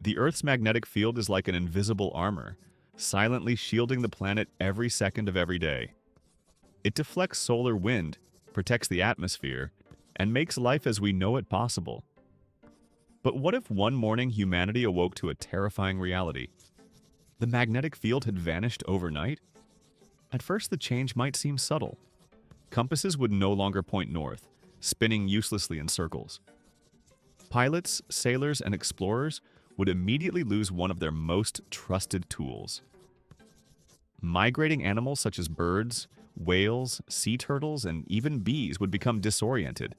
The Earth's magnetic field is like an invisible armor, silently shielding the planet every second of every day. It deflects solar wind, protects the atmosphere, and makes life as we know it possible. But what if one morning humanity awoke to a terrifying reality? The magnetic field had vanished overnight? At first, the change might seem subtle. Compasses would no longer point north, spinning uselessly in circles. Pilots, sailors, and explorers would immediately lose one of their most trusted tools. Migrating animals such as birds, whales, sea turtles, and even bees would become disoriented,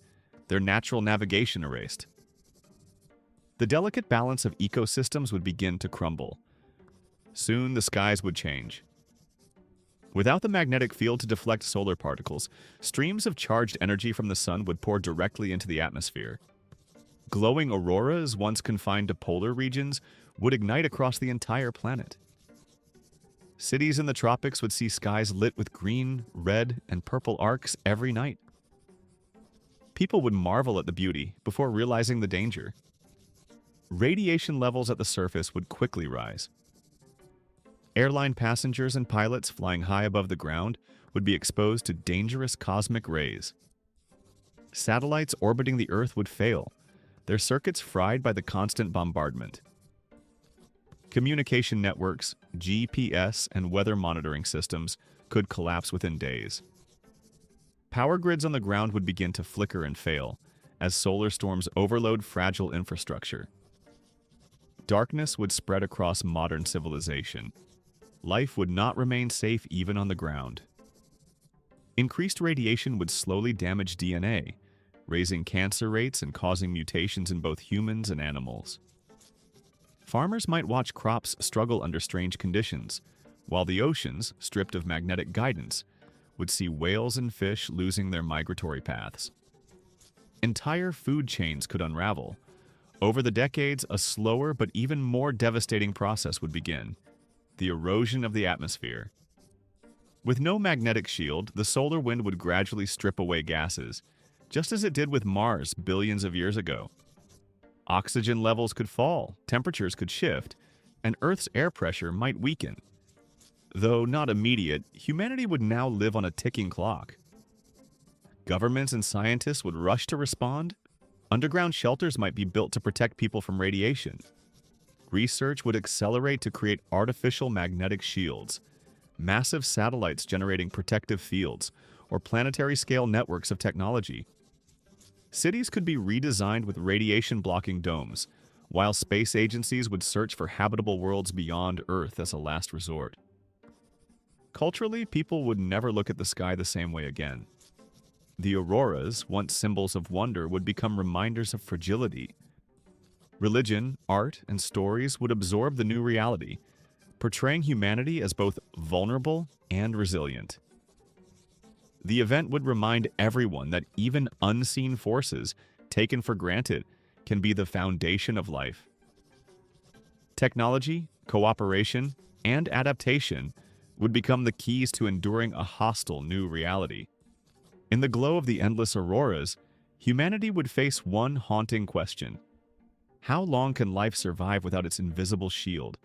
their natural navigation erased. The delicate balance of ecosystems would begin to crumble. Soon the skies would change. Without the magnetic field to deflect solar particles, streams of charged energy from the sun would pour directly into the atmosphere. Glowing auroras, once confined to polar regions, would ignite across the entire planet. Cities in the tropics would see skies lit with green, red, and purple arcs every night. People would marvel at the beauty before realizing the danger. Radiation levels at the surface would quickly rise. Airline passengers and pilots flying high above the ground would be exposed to dangerous cosmic rays. Satellites orbiting the Earth would fail, their circuits fried by the constant bombardment. Communication networks, GPS, and weather monitoring systems could collapse within days. Power grids on the ground would begin to flicker and fail as solar storms overload fragile infrastructure. Darkness would spread across modern civilization. Life would not remain safe even on the ground. Increased radiation would slowly damage DNA, raising cancer rates and causing mutations in both humans and animals. Farmers might watch crops struggle under strange conditions, while the oceans, stripped of magnetic guidance, would see whales and fish losing their migratory paths. Entire food chains could unravel. Over the decades, a slower but even more devastating process would begin: the erosion of the atmosphere. With no magnetic shield, the solar wind would gradually strip away gases, just as it did with Mars billions of years ago. Oxygen levels could fall, temperatures could shift, and Earth's air pressure might weaken. Though not immediate, humanity would now live on a ticking clock. Governments and scientists would rush to respond. Underground shelters might be built to protect people from radiation. Research would accelerate to create artificial magnetic shields, massive satellites generating protective fields, or planetary-scale networks of technology. Cities could be redesigned with radiation-blocking domes, while space agencies would search for habitable worlds beyond Earth as a last resort. Culturally, people would never look at the sky the same way again. The auroras, once symbols of wonder, would become reminders of fragility. Religion, art, and stories would absorb the new reality, portraying humanity as both vulnerable and resilient. The event would remind everyone that even unseen forces, taken for granted, can be the foundation of life. Technology, cooperation, and adaptation would become the keys to enduring a hostile new reality. In the glow of the endless auroras, humanity would face one haunting question: how long can life survive without its invisible shield?